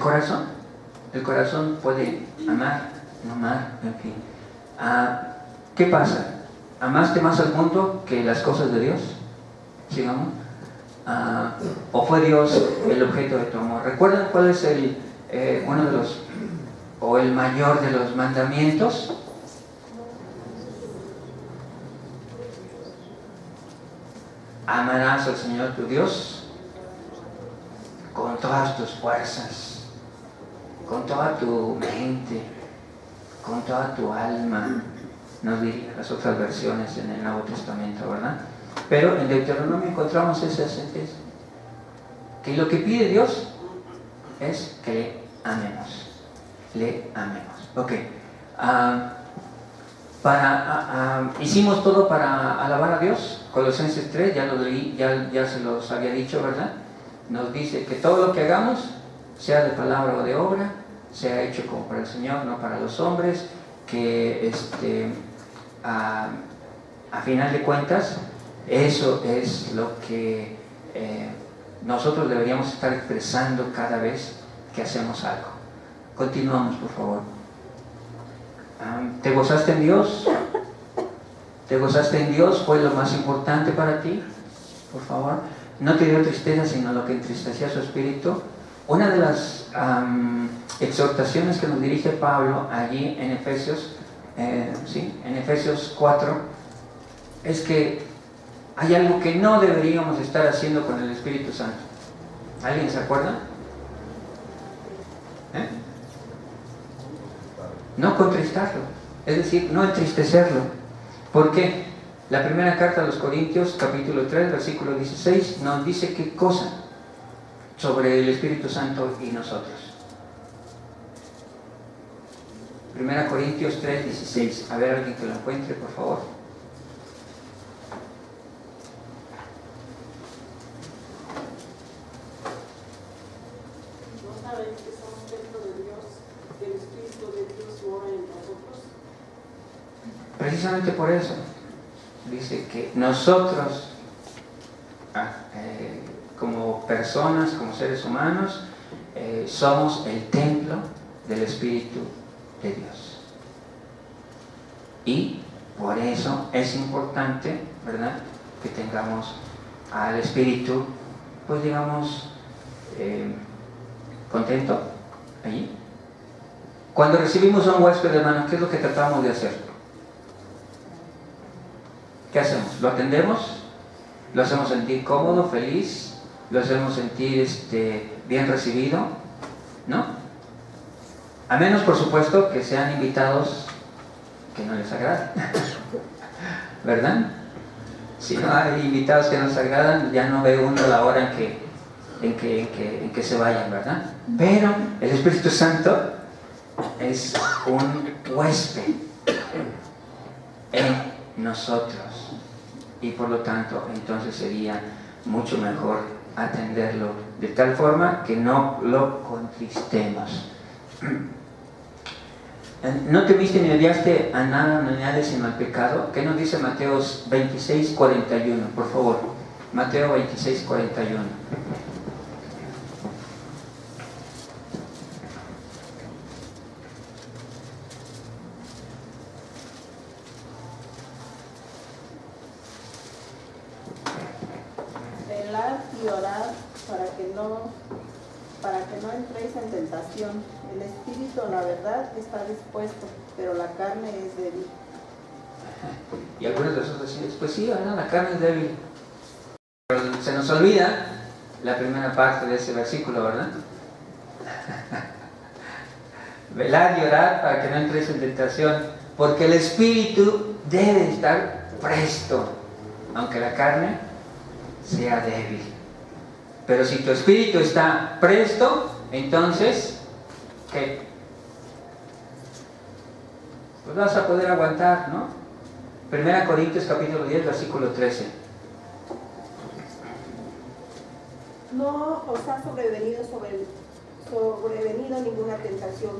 corazón puede amar, no amar, en fin. ¿Qué pasa? ¿Amaste más al mundo que las cosas de Dios? ¿Sí, amor? ¿O fue Dios el objeto de tu amor? ¿Recuerdan cuál es uno de los, o el mayor de los mandamientos? Amarás al Señor tu Dios con todas tus fuerzas, con toda tu mente, con toda tu alma, nos dirían las otras versiones en el Nuevo Testamento, ¿verdad? Pero en Deuteronomio encontramos esa sentencia, que lo que pide Dios es que le amemos. Ok, hicimos todo para alabar a Dios. Colosenses 3, ya lo leí, ya se los había dicho, ¿verdad? Nos dice que todo lo que hagamos, sea de palabra o de obra, sea hecho como para el Señor, no para los hombres, que a final de cuentas, eso es lo que nosotros deberíamos estar expresando cada vez que hacemos algo. Continuamos, por favor. ¿Te gozaste en Dios? ¿Te gozaste en Dios? ¿Fue lo más importante para ti? Por favor. No te dio tristeza, sino lo que entristecía su espíritu. Una de las exhortaciones que nos dirige Pablo allí en Efesios, en Efesios 4, es que hay algo que no deberíamos estar haciendo con el Espíritu Santo. ¿Alguien se acuerda? No contristarlo, es decir, no entristecerlo. ¿Por qué? La primera carta a los Corintios, capítulo 3, versículo 16, nos dice qué cosa sobre el Espíritu Santo y nosotros. Primera Corintios 3, 16. A ver, alguien que lo encuentre, por favor. ¿No sabéis que somos templo de Dios, que el Espíritu de Dios mora en nosotros? Precisamente por eso dice que nosotros, como personas, como seres humanos, somos el templo del Espíritu de Dios. Y por eso es importante, ¿verdad?, que tengamos al Espíritu, pues digamos, contento allí. Cuando recibimos a un huésped, hermano, ¿qué es lo que tratamos de hacer? ¿Qué hacemos? ¿Lo atendemos? ¿Lo hacemos sentir cómodo, feliz? ¿Lo hacemos sentir bien recibido? ¿No? A menos, por supuesto, que sean invitados que no les agradan. ¿Verdad? Si no hay invitados que nos agradan, ya no ve uno la hora en que se vayan, ¿verdad? Pero el Espíritu Santo es un huésped en nosotros, y por lo tanto entonces sería mucho mejor atenderlo de tal forma que no lo contristemos. No temiste ni odiaste a nada, no añades sino al pecado. ¿Qué nos dice Mateo 26, 41? Por favor, Mateo 26, 41. Velad y orad para que no entréis en tentación. El espíritu, la verdad, está dispuesto, pero la carne es débil. Y algunos de nosotros decimos, pues sí, ¿verdad?, la carne es débil. Pero se nos olvida la primera parte de ese versículo, ¿verdad? Velad y orad para que no entréis en tentación, porque el espíritu debe estar presto, aunque la carne sea débil. Pero si tu espíritu está presto, entonces, ¿qué? Pues vas a poder aguantar, ¿no? Primera Corintios capítulo 10, versículo 13. No os ha sobrevenido ninguna tentación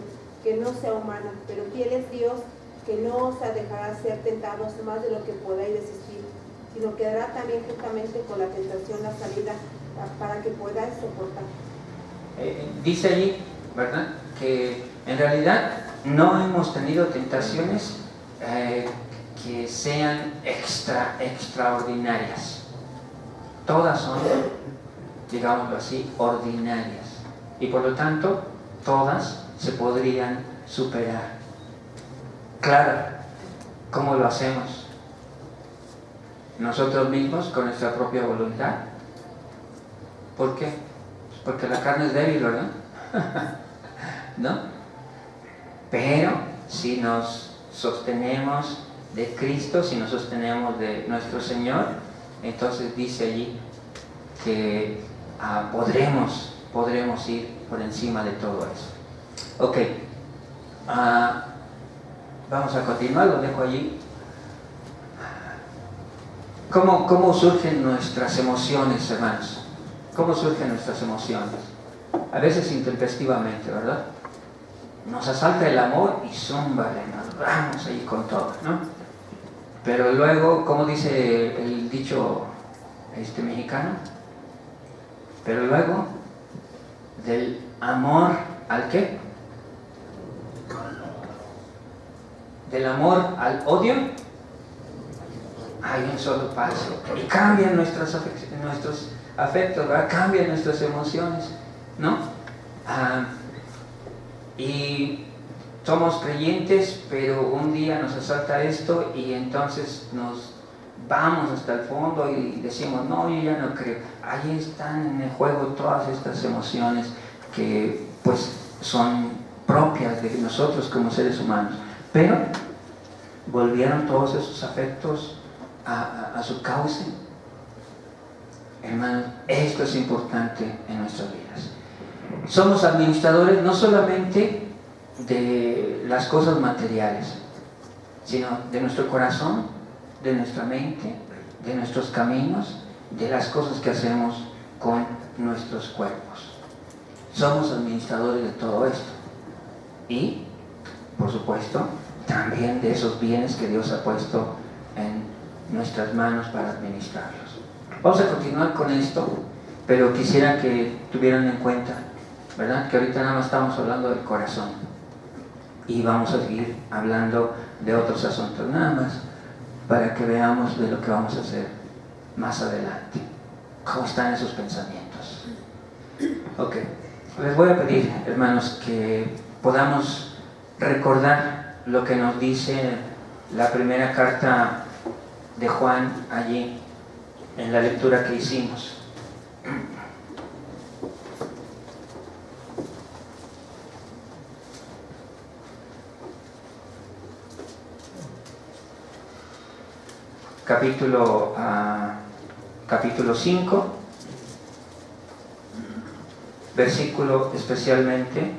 que no sea humana, pero fiel es Dios, que no os dejará ser tentados más de lo que podáis resistir, sino que dará también justamente con la tentación la salida para que podáis soportar. Dice allí, ¿verdad?, que en realidad no hemos tenido tentaciones que sean extraordinarias. Todas son, digámoslo así, ordinarias. Y por lo tanto, todas se podrían superar. Claro, ¿cómo lo hacemos? Nosotros mismos, con nuestra propia voluntad. ¿Por qué? Porque la carne es débil, ¿verdad? ¿No? Pero si nos sostenemos de Cristo, si nos sostenemos de nuestro Señor, entonces dice allí que podremos ir por encima de todo eso. Ok, vamos a continuar, lo dejo allí. ¿Cómo surgen nuestras emociones, hermanos? ¿Cómo surgen nuestras emociones? A veces intempestivamente, ¿verdad? Nos asalta el amor y zúmbale, nos vamos ahí con todo, ¿no? Pero luego, ¿cómo dice el dicho mexicano? Pero luego, del amor ¿al qué? Del amor al odio hay un solo paso. Y cambian nuestros afectos, ¿verdad? Cambian nuestras emociones, ¿no? Y somos creyentes, pero un día nos asalta esto y entonces nos vamos hasta el fondo y decimos, no, yo ya no creo. Ahí están en el juego todas estas emociones que pues son propias de nosotros como seres humanos. Pero volvieron todos esos afectos a su cauce. Hermanos, esto es importante en nuestras vidas. Somos administradores no solamente de las cosas materiales, sino de nuestro corazón, de nuestra mente, de nuestros caminos, de las cosas que hacemos con nuestros cuerpos. Somos administradores de todo esto. Y, por supuesto, también de esos bienes que Dios ha puesto en nuestras manos para administrarlos. Vamos a continuar con esto, pero quisiera que tuvieran en cuenta, ¿verdad?, que ahorita nada más estamos hablando del corazón y vamos a seguir hablando de otros asuntos, nada más para que veamos de lo que vamos a hacer más adelante. ¿Cómo están esos pensamientos? Ok, les voy a pedir, hermanos, que podamos recordar lo que nos dice la primera carta de Juan allí en la lectura que hicimos. Capítulo 5, versículo especialmente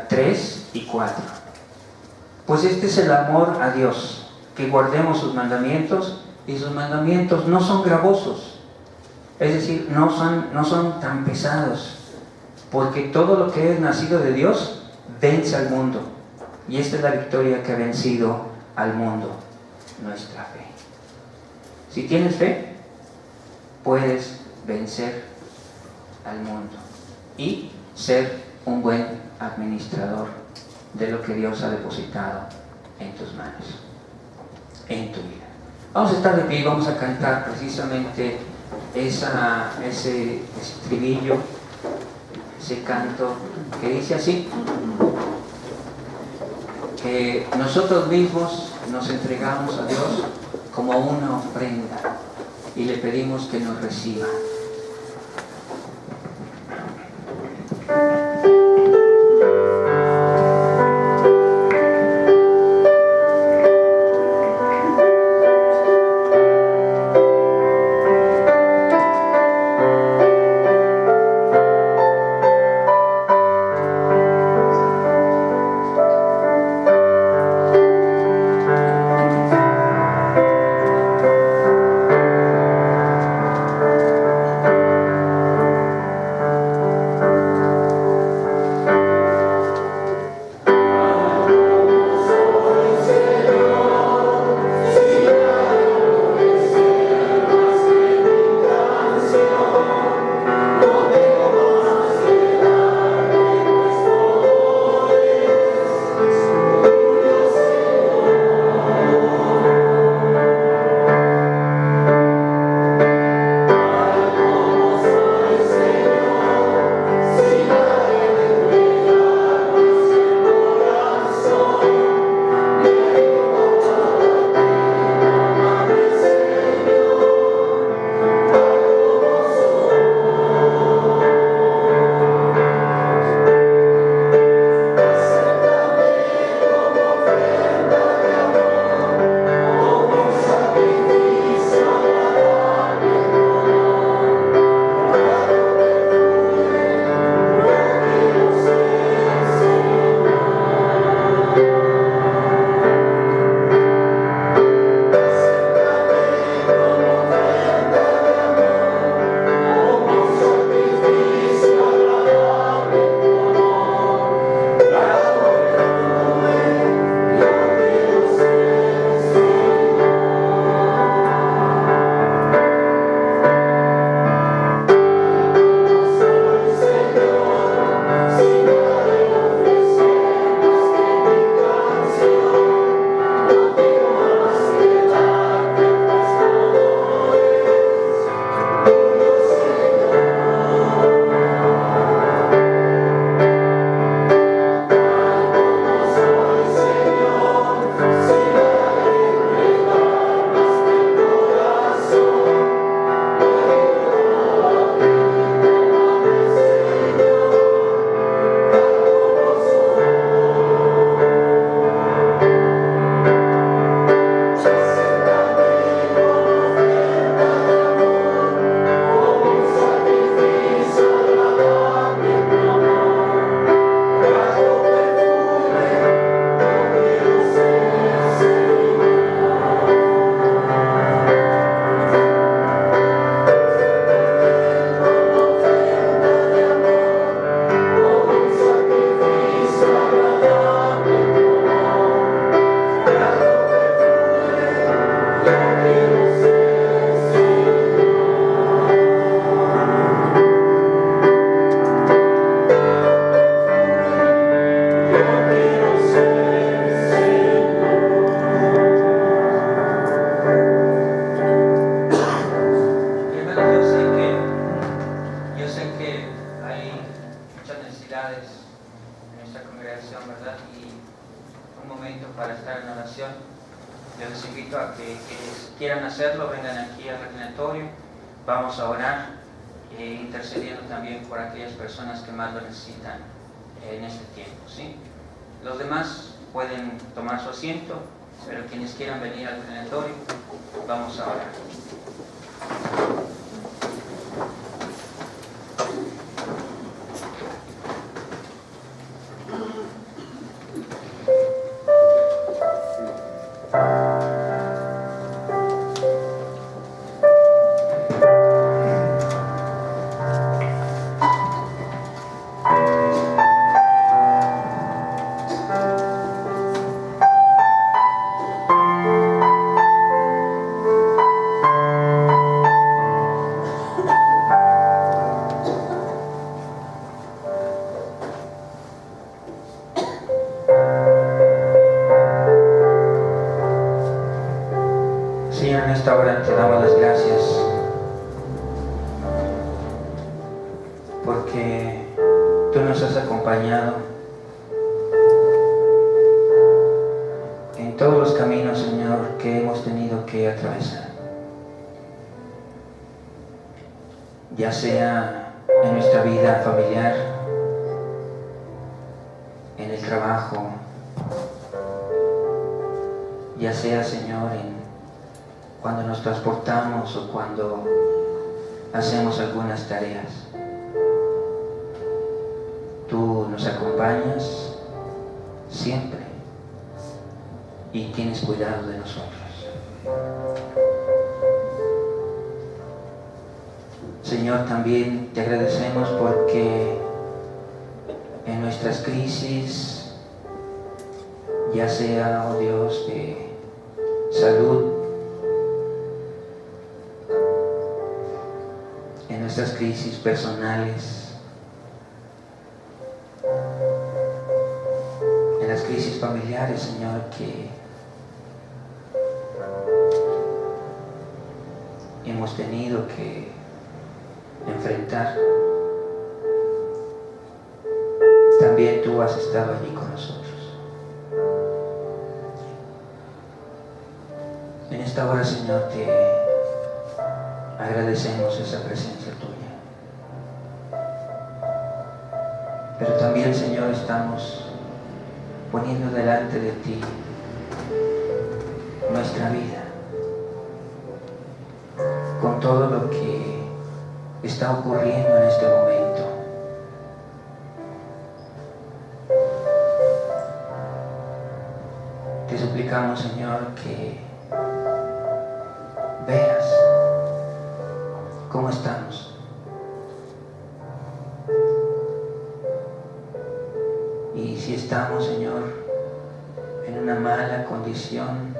3 y 4. Pues este es el amor a Dios, que guardemos sus mandamientos, y sus mandamientos no son gravosos, es decir, no son tan pesados, porque todo lo que es nacido de Dios vence al mundo, y esta es la victoria que ha vencido al mundo, nuestra fe. Si tienes fe, puedes vencer al mundo y ser un buen administrador de lo que Dios ha depositado en tus manos, en tu vida. Vamos a estar de pie y vamos a cantar precisamente ese estribillo, ese canto que dice así: que nosotros mismos nos entregamos a Dios como una ofrenda y le pedimos que nos reciba. entrar en oración. Yo les invito a que quienes quieran hacerlo vengan aquí al reclinatorio. Vamos a orar, intercediendo también por aquellas personas que más lo necesitan en este tiempo, ¿sí? Los demás pueden tomar su asiento, pero quienes quieran venir al reclinatorio, vamos a orar. Señor, en esta hora te damos las gracias porque tú nos has acompañado en todos los caminos, Señor, que hemos tenido que atravesar, ya sea en nuestra vida familiar, en el trabajo, ya sea, Señor, cuando nos transportamos o cuando hacemos algunas tareas. Tú nos acompañas siempre y tienes cuidado de nosotros. Señor, también te agradecemos porque en nuestras crisis, ya sea, oh Dios, de salud, en nuestras crisis personales, en las crisis familiares, Señor, que hemos tenido que enfrentar, también tú has estado allí con nosotros. En esta hora, Señor, te agradecemos esa presencia tuya. Pero también, Señor, estamos poniendo delante de ti nuestra vida, con todo lo que está ocurriendo en este momento. Te suplicamos, Señor, que veas cómo estamos y si estamos, Señor, en una mala condición,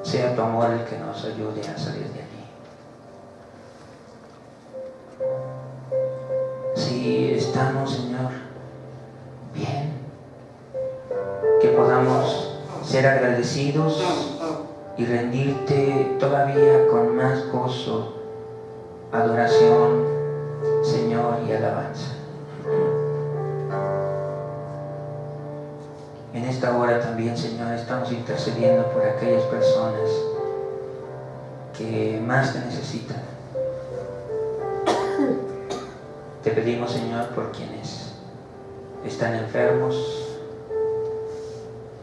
sea tu amor el que nos ayude a salir de allí. Si estamos, Señor, bien, que podamos ser agradecidos y rendirte todavía con más gozo, adoración, Señor, y alabanza. En esta hora también, Señor, estamos intercediendo por aquellas personas que más te necesitan. Te pedimos, Señor, por quienes están enfermos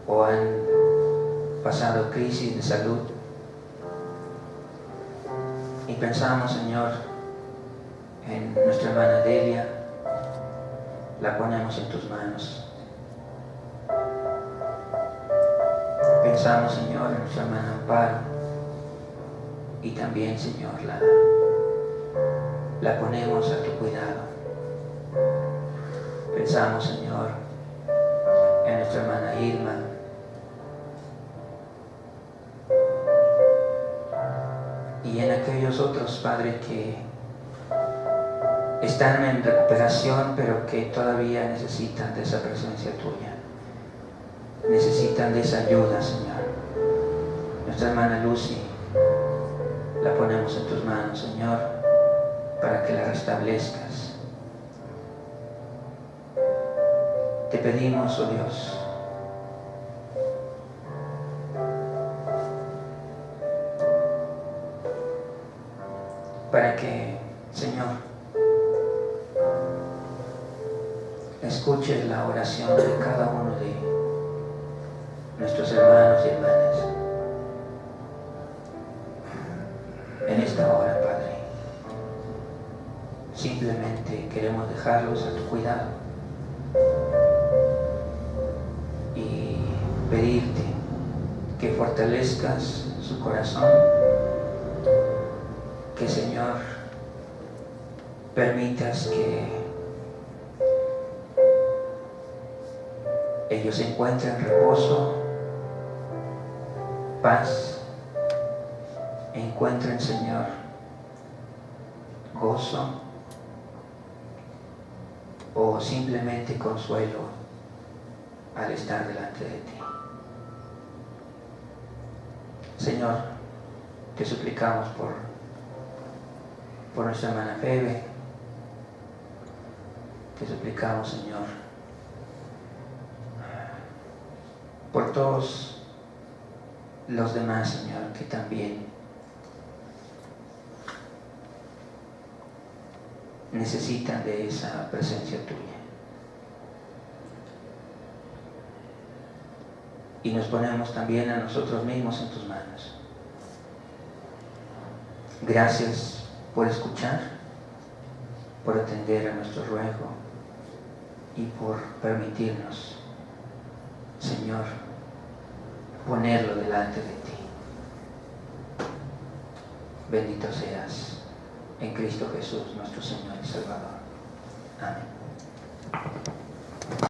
o han pasado crisis de salud. Y pensamos, Señor, en nuestra hermana Delia, la ponemos en tus manos. Pensamos, Señor, en nuestra hermana Amparo y también, Señor, la ponemos a tu cuidado. Pensamos, Señor, en nuestra hermana Irma, y en aquellos otros, Padre, que están en recuperación, pero que todavía necesitan de esa presencia tuya. Necesitan de esa ayuda, Señor. Nuestra hermana Lucy, la ponemos en tus manos, Señor, para que la restablezcas. Te pedimos, oh Dios, para que, Señor, escuches la oración de cada uno de nuestros hermanos y hermanas en esta hora, Padre. Simplemente queremos dejarlos a tu cuidado y pedirte que fortalezcas su corazón, que, Señor, permitas que ellos encuentren reposo, paz, encuentren, Señor, gozo o simplemente consuelo al estar delante de ti. Señor, te suplicamos por nuestra hermana Febe, te suplicamos, Señor, por todos los demás, Señor, que también necesitan de esa presencia tuya. Y nos ponemos también a nosotros mismos en tus manos. Gracias por escuchar, por atender a nuestro ruego y por permitirnos, Señor, ponerlo delante de ti. Bendito seas en Cristo Jesús, nuestro Señor y Salvador. Amén.